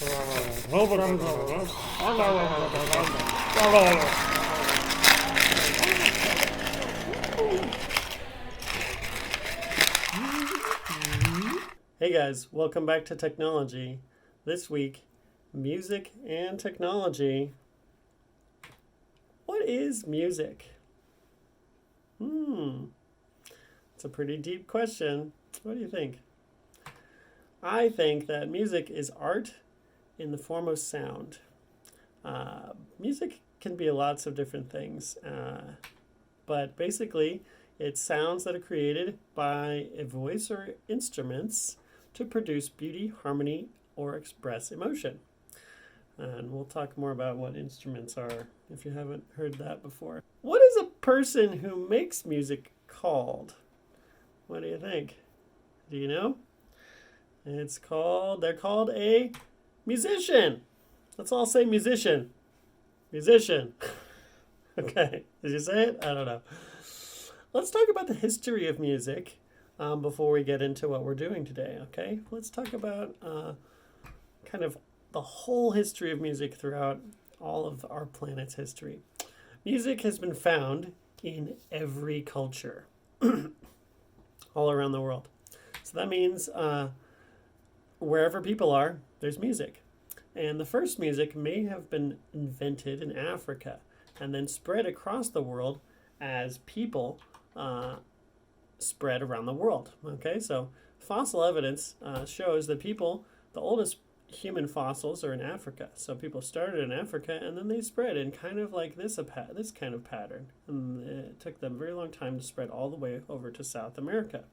Hey guys, welcome back to Technology. This week, music and technology. What is music? It's a pretty deep question. What do you think? I think that music is art in the form of sound. Music can be lots of different things, but basically it's sounds that are created by a voice or instruments to produce beauty, harmony, or express emotion. And we'll talk more about what instruments are if you haven't heard that before. What is a person who makes music called? What do you think? Do you know? They're called a musician. Let's all say musician. Musician. Okay, did you say it? I don't know. Let's talk about the history of music before we get into what we're doing today, okay? Let's talk about kind of the whole history of music throughout all of our planet's history. Music has been found in every culture all around the world. So that means wherever people are, there's music. And the first music may have been invented in Africa and then spread across the world as people spread around the world. Okay, so fossil evidence shows that the oldest human fossils are in Africa. So people started in Africa and then they spread in kind of like this kind of pattern. And it took them a very long time to spread all the way over to South America.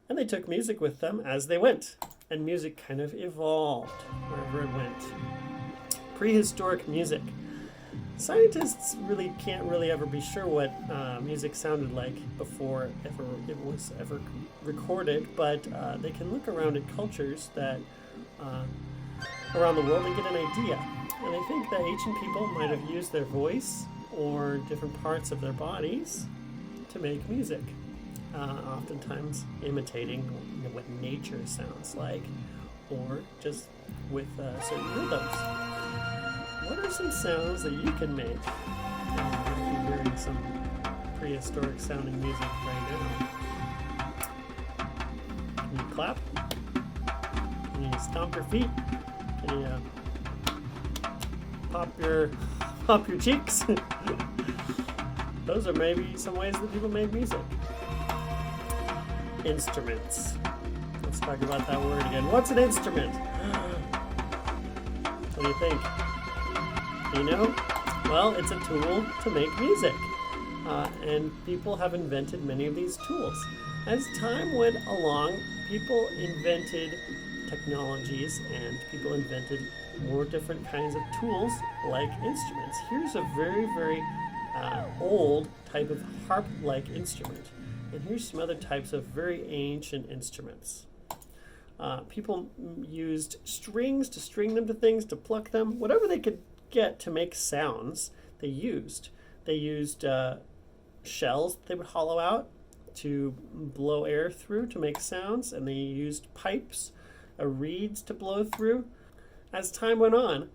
And they took music with them as they went. And music kind of evolved wherever it went. Prehistoric music. Scientists can't ever be sure what music sounded like before it was ever recorded, but they can look around at cultures that around the world and get an idea. And I think that ancient people might have used their voice or different parts of their bodies to make music, oftentimes imitating what nature sounds like, or just with certain rhythms. What are some sounds that you can make? I'm going to be hearing some prehistoric sounding music right now. Can you clap? Can you stomp your feet? Can you pop your cheeks? Those are maybe some ways that people make music. Instruments. Let's talk about that word again. What's an instrument? What do you think? You know? Well, it's a tool to make music. And people have invented many of these tools. As time went along, people invented technologies and people invented more different kinds of tools like instruments. Here's a very, very old type of harp-like instrument. And here's some other types of very ancient instruments. People used strings to string them to things, to pluck them, whatever they could get to make sounds. They used shells that they would hollow out to blow air through to make sounds, and they used pipes, reeds to blow through. As time went on,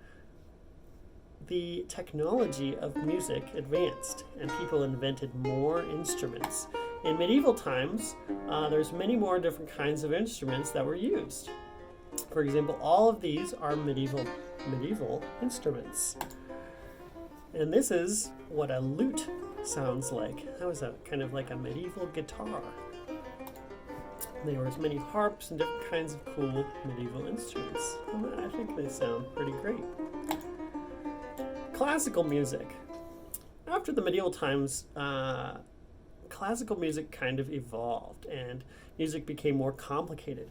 the technology of music advanced and people invented more instruments. In medieval times, there's many more different kinds of instruments that were used. For example, all of these are medieval instruments. And this is what a lute sounds like. That was kind of like a medieval guitar. There was many harps and different kinds of cool medieval instruments. And I think they sound pretty great. Classical music. After the medieval times, classical music kind of evolved and music became more complicated.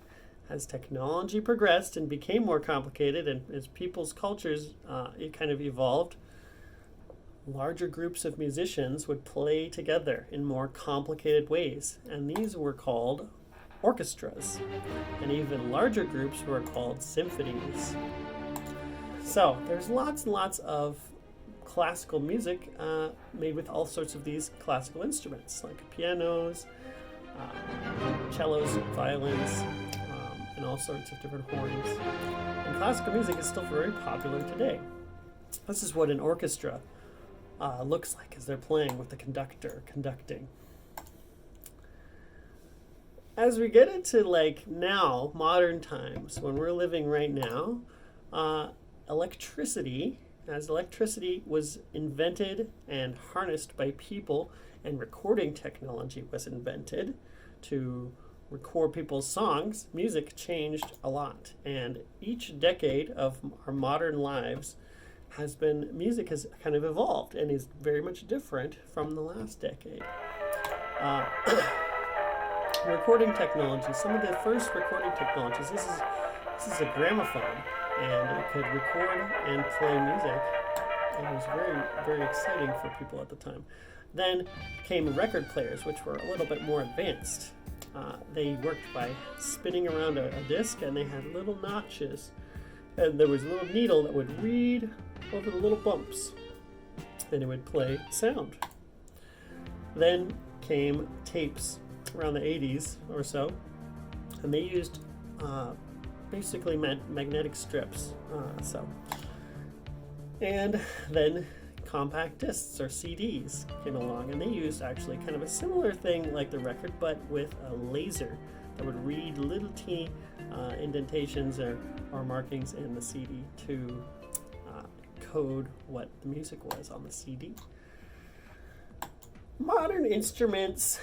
As technology progressed and became more complicated, and as people's cultures it kind of evolved, larger groups of musicians would play together in more complicated ways, and these were called orchestras. And even larger groups were called symphonies. So there's lots and lots of classical music made with all sorts of these classical instruments, like pianos, cellos, violins, and all all sorts of different horns. And classical music is still very popular today. This is what an orchestra looks like as they're playing with the conductor conducting. As we get into like now, modern times, when we're living right now, electricity was invented and harnessed by people, and recording technology was invented to record people's songs, music changed a lot. And each decade of our modern lives music has kind of evolved and is very much different from the last decade. Recording technology, some of the first recording technologies, this is a gramophone, and it could record and play music. And it was very, very exciting for people at the time. Then came record players, which were a little bit more advanced. They worked by spinning around a disc, and they had little notches. And there was a little needle that would read over the little bumps, and it would play sound. Then came tapes around the 80s or so, and they used basically magnetic strips. And then compact discs or CDs came along, and they used actually kind of a similar thing like the record, but with a laser that would read little teeny indentations or markings in the CD to code what the music was on the CD. Modern instruments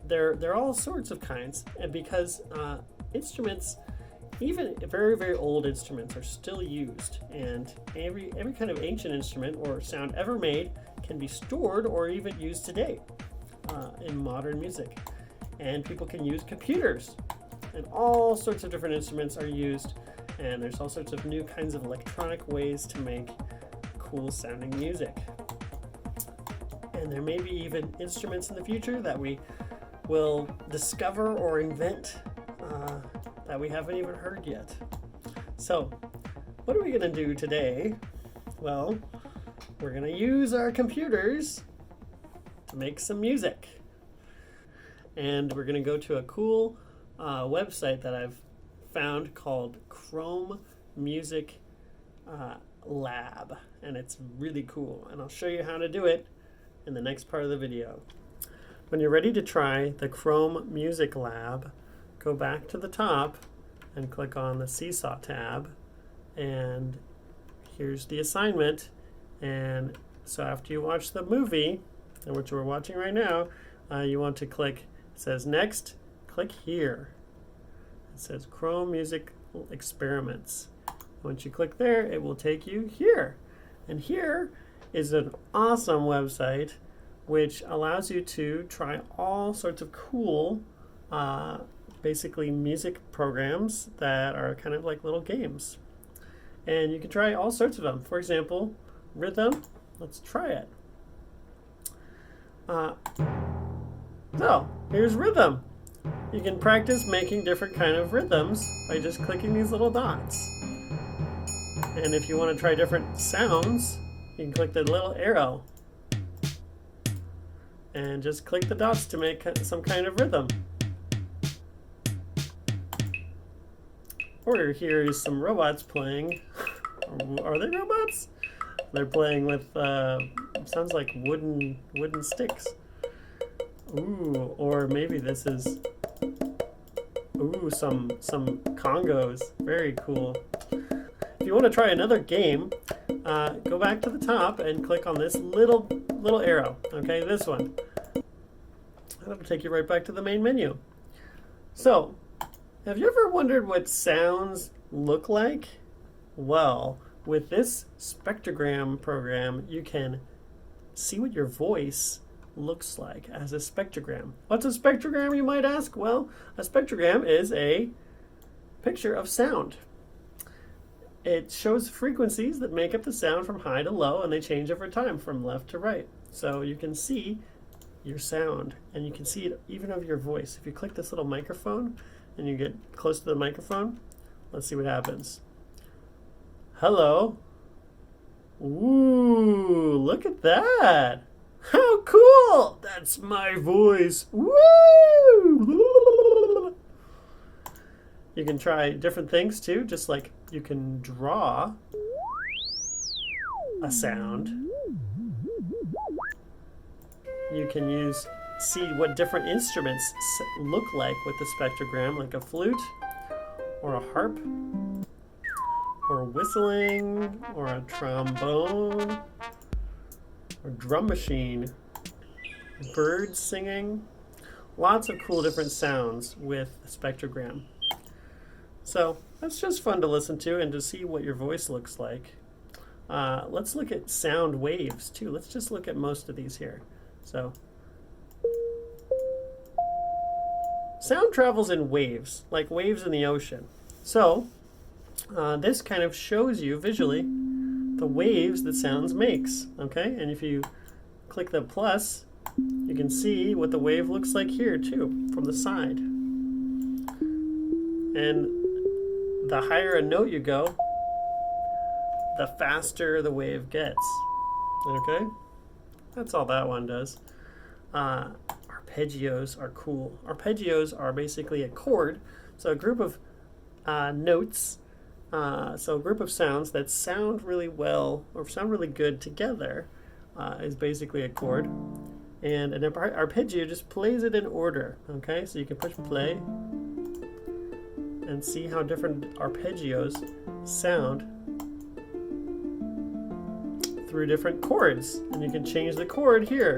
they're all sorts of kinds, and because instruments, even very, very old instruments, are still used, and every kind of ancient instrument or sound ever made can be stored or even used today in modern music. And people can use computers, and all sorts of different instruments are used, and there's all sorts of new kinds of electronic ways to make cool sounding music. And there may be even instruments in the future that we will discover or invent that we haven't even heard yet. So, what are we going to do today? Well, we're going to use our computers to make some music. And we're going to go to a cool website that I've found called Chrome Music Lab. And it's really cool. And I'll show you how to do it in the next part of the video. When you're ready to try the Chrome Music Lab, go back to the top and click on the Seesaw tab, and here's the assignment. And so after you watch the movie, and which we're watching right now, you want to click, it says next, click here. It says Chrome Music Experiments. Once you click there, it will take you here. And here is an awesome website which allows you to try all sorts of cool basically music programs that are kind of like little games. And you can try all sorts of them. For example, rhythm. Let's try it. So, here's rhythm. You can practice making different kind of rhythms by just clicking these little dots. And if you want to try different sounds, you can click the little arrow and just click the dots to make some kind of rhythm. Or here is some robots playing. Are they robots? They're playing with sounds like wooden sticks. Ooh, or maybe this is some congos. Very cool. If you want to try another game, go back to the top and click on this little arrow. Okay, this one. That'll take you right back to the main menu. So, have you ever wondered what sounds look like? Well, with this spectrogram program, you can see what your voice looks like as a spectrogram. What's a spectrogram, you might ask? Well, a spectrogram is a picture of sound. It shows frequencies that make up the sound from high to low, and they change over time from left to right. So you can see your sound, and you can see it even of your voice. If you click this little microphone and you get close to the microphone, let's see what happens. Hello. Ooh, look at that. How cool! That's my voice. Woo! You can try different things too, just like you can draw a sound. You can see what different instruments look like with the spectrogram, like a flute, or a harp, or whistling, or a trombone, or drum machine, birds singing. Lots of cool different sounds with the spectrogram. So that's just fun to listen to and to see what your voice looks like. Let's look at sound waves too. Let's just look at most of these here. So sound travels in waves, like waves in the ocean. So this kind of shows you visually the waves that sounds makes, okay? And if you click the plus, you can see what the wave looks like here too, from the side. And the higher a note you go, the faster the wave gets, okay? That's all that one does. Arpeggios are cool. Arpeggios are basically a chord, so a group of notes, so a group of sounds that sound really well or sound really good together is basically a chord. And an arpeggio just plays it in order, okay? So you can push play and see how different arpeggios sound through different chords. And you can change the chord here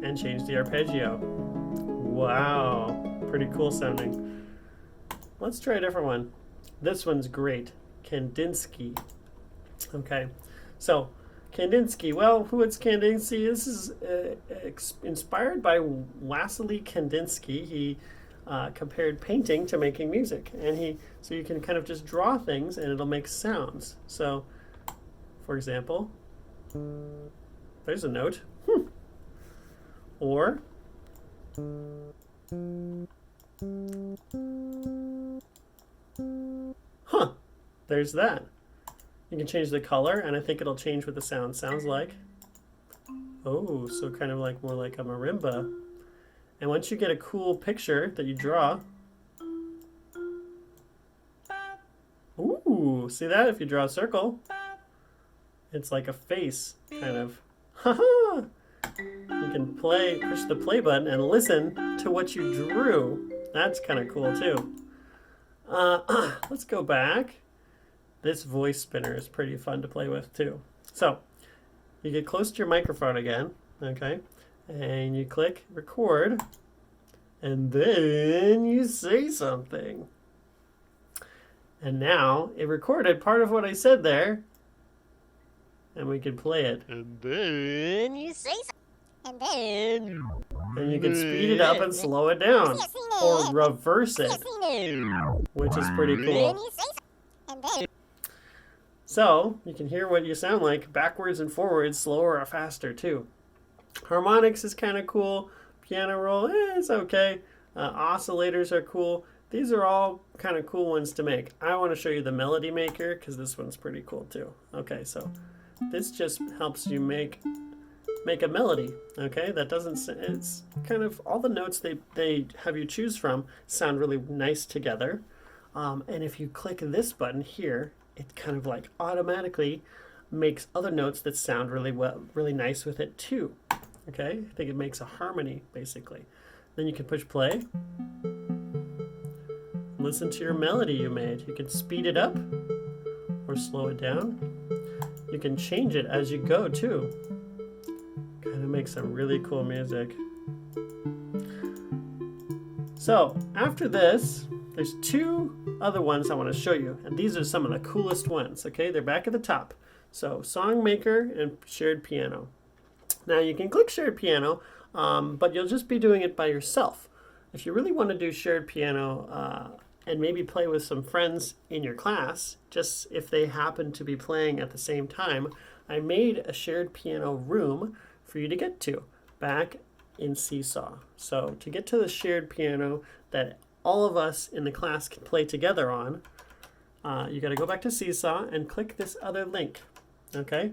and change the arpeggio. Wow, pretty cool sounding. Let's try a different one. This one's great, Kandinsky. Okay, so Kandinsky, well, who is Kandinsky? This is inspired by Wassily Kandinsky. He compared painting to making music, and so you can kind of just draw things and it'll make sounds. So, for example, there's a note, or there's that. You can change the color, and I think it'll change what the sound sounds like. Oh, so kind of like more like a marimba. And once you get a cool picture that you draw, ooh, see that? If you draw a circle, it's like a face, kind of. Haha! You can push the play button and listen to what you drew. That's kind of cool too. Let's go back. This voice spinner is pretty fun to play with too. So you get close to your microphone again, okay? And you click record, and then you say something. And now it recorded part of what I said there, and we can play it. And then you say something. And then you can speed it up and slow it down, or reverse it, which is pretty cool. So you can hear what you sound like backwards and forwards, slower or faster too. Harmonics is kind of cool. Piano roll, it's okay. Oscillators are cool. These are all kind of cool ones to make. I want to show you the Melody Maker because this one's pretty cool too. Okay, so this just helps you make a melody. Okay, that doesn't. It's kind of all the notes they have you choose from sound really nice together. And if you click this button here, it kind of like automatically makes other notes that sound really nice with it too. Okay, I think it makes a harmony basically. Then you can push play. Listen to your melody you made. You can speed it up or slow it down. You can change it as you go too. Kind of make some really cool music. So after this, there's two other ones I want to show you, and these are some of the coolest ones. Okay, they're back at the top. So Song Maker and Shared Piano. Now you can click Shared Piano, but you'll just be doing it by yourself. If you really want to do Shared Piano and maybe play with some friends in your class, just if they happen to be playing at the same time, I made a Shared Piano room for you to get to back in Seesaw. So to get to the Shared Piano that all of us in the class can play together on, you got to go back to Seesaw and click this other link. Okay?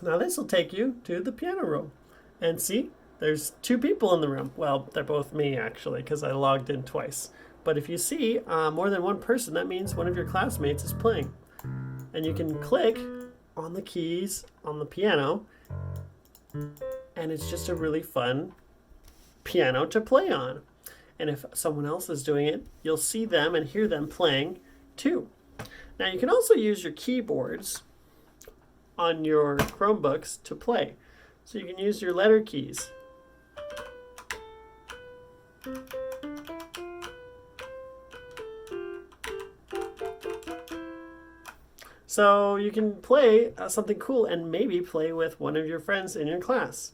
Now this will take you to the piano room. And see, there's two people in the room. Well, they're both me actually, because I logged in twice. But if you see more than one person, that means one of your classmates is playing. And you can click on the keys on the piano, and it's just a really fun piano to play on. And if someone else is doing it, you'll see them and hear them playing too. Now you can also use your keyboards on your Chromebooks to play. So you can use your letter keys. So you can play something cool and maybe play with one of your friends in your class.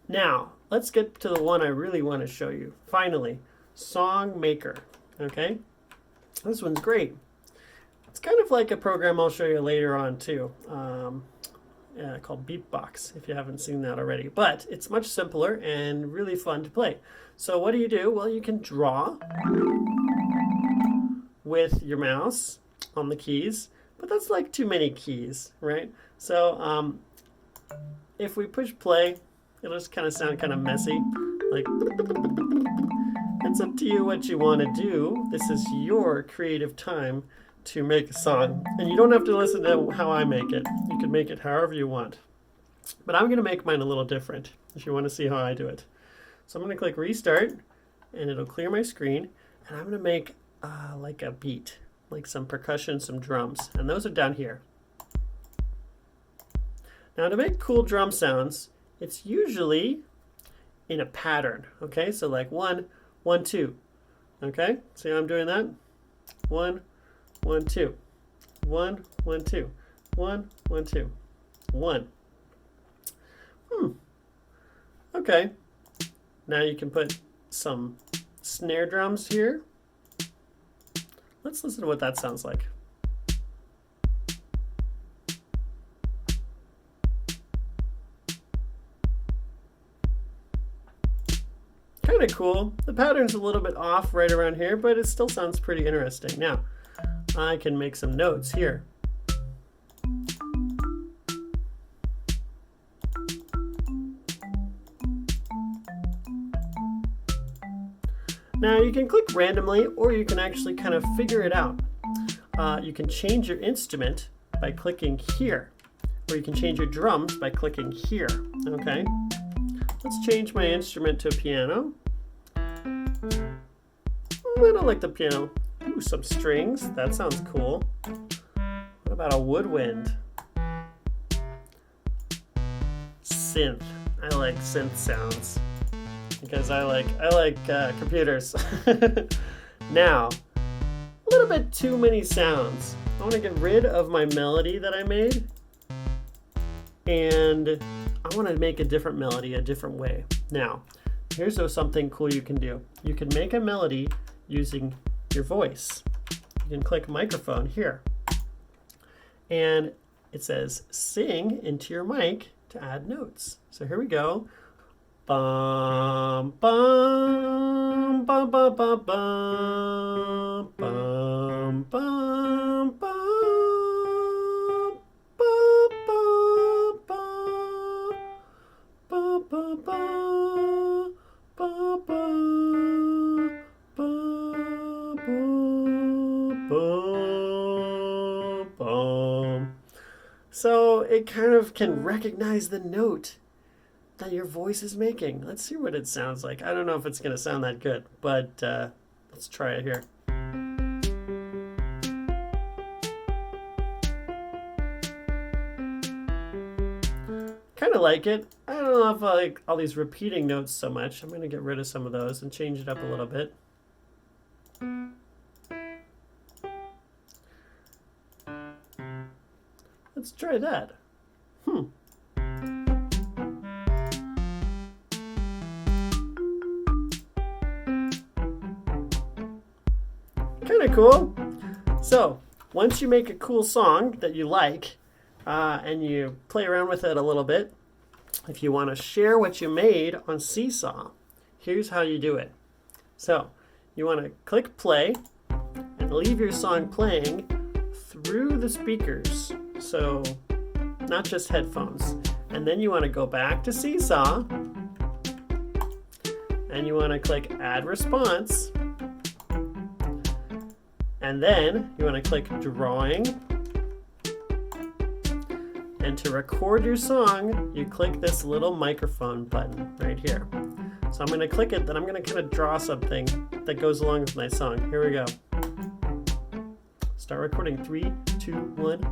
Now, let's get to the one I really want to show you. Finally, Song Maker. Okay? This one's great. It's kind of like a program I'll show you later on too, called Beatbox, if you haven't seen that already. But it's much simpler and really fun to play. So what do? Well, you can draw with your mouse on the keys, but that's like too many keys, right? So if we push play, it'll just kind of sound kind of messy. Like, it's up to you what you want to do. This is your creative time to make a song. And you don't have to listen to how I make it. You can make it however you want. But I'm going to make mine a little different if you want to see how I do it. So I'm going to click restart, and it'll clear my screen. And I'm going to make like a beat, like some percussion, some drums. And those are down here. Now to make cool drum sounds, it's usually in a pattern. Okay, so like 1, 1, 2. Okay, see how I'm doing that? 1, 1, 2. 1, 1, 2. 1, 1, 2. 1. Okay. Now you can put some snare drums here. Let's listen to what that sounds like. Kind of cool. The pattern's a little bit off right around here, but it still sounds pretty interesting. Now, I can make some notes here. Now you can click randomly, or you can actually kind of figure it out. You can change your instrument by clicking here, or you can change your drums by clicking here. Okay, let's change my instrument to a piano. I don't like the piano. Ooh, some strings. That sounds cool. What about a woodwind? Synth. I like synth sounds because I like computers. Now, a little bit too many sounds. I want to get rid of my melody that I made, and I want to make a different melody a different way. Now, here's something cool you can do. You can make a melody using your voice. You can click microphone here, and it says sing into your mic to add notes. So here we go. Bum bum bum bum bum bum bum bum bum bum bum bum bum bum bum bum. So it kind of can recognize the note that your voice is making. Let's see what it sounds like. I don't know if it's going to sound that good, but let's try it here. Kind of like it. I don't know if I like all these repeating notes so much. I'm going to get rid of some of those and change it up a little bit. Let's try that. Kind of cool. So, once you make a cool song that you like, and you play around with it a little bit, if you want to share what you made on Seesaw, here's how you do it. So, you want to click play and leave your song playing through the speakers. So, not just headphones. And then you want to go back to Seesaw, and you want to click add response. And then you want to click Drawing. And to record your song, you click this little microphone button right here. So I'm going to click it, then I'm going to kind of draw something that goes along with my song. Here we go. Start recording. 3, 2, 1.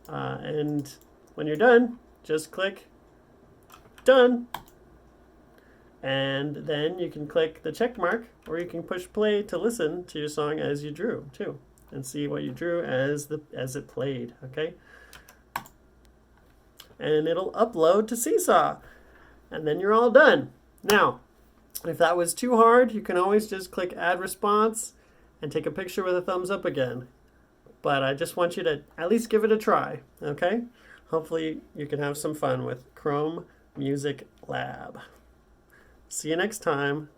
And when you're done, just click Done. And then you can click the check mark, or you can push play to listen to your song as you drew too, and see what you drew as it played. Okay. And it'll upload to Seesaw, and then you're all done. Now, if that was too hard, you can always just click Add Response and take a picture with a thumbs up again. But I just want you to at least give it a try, okay? Hopefully you can have some fun with Chrome Music Lab. See you next time.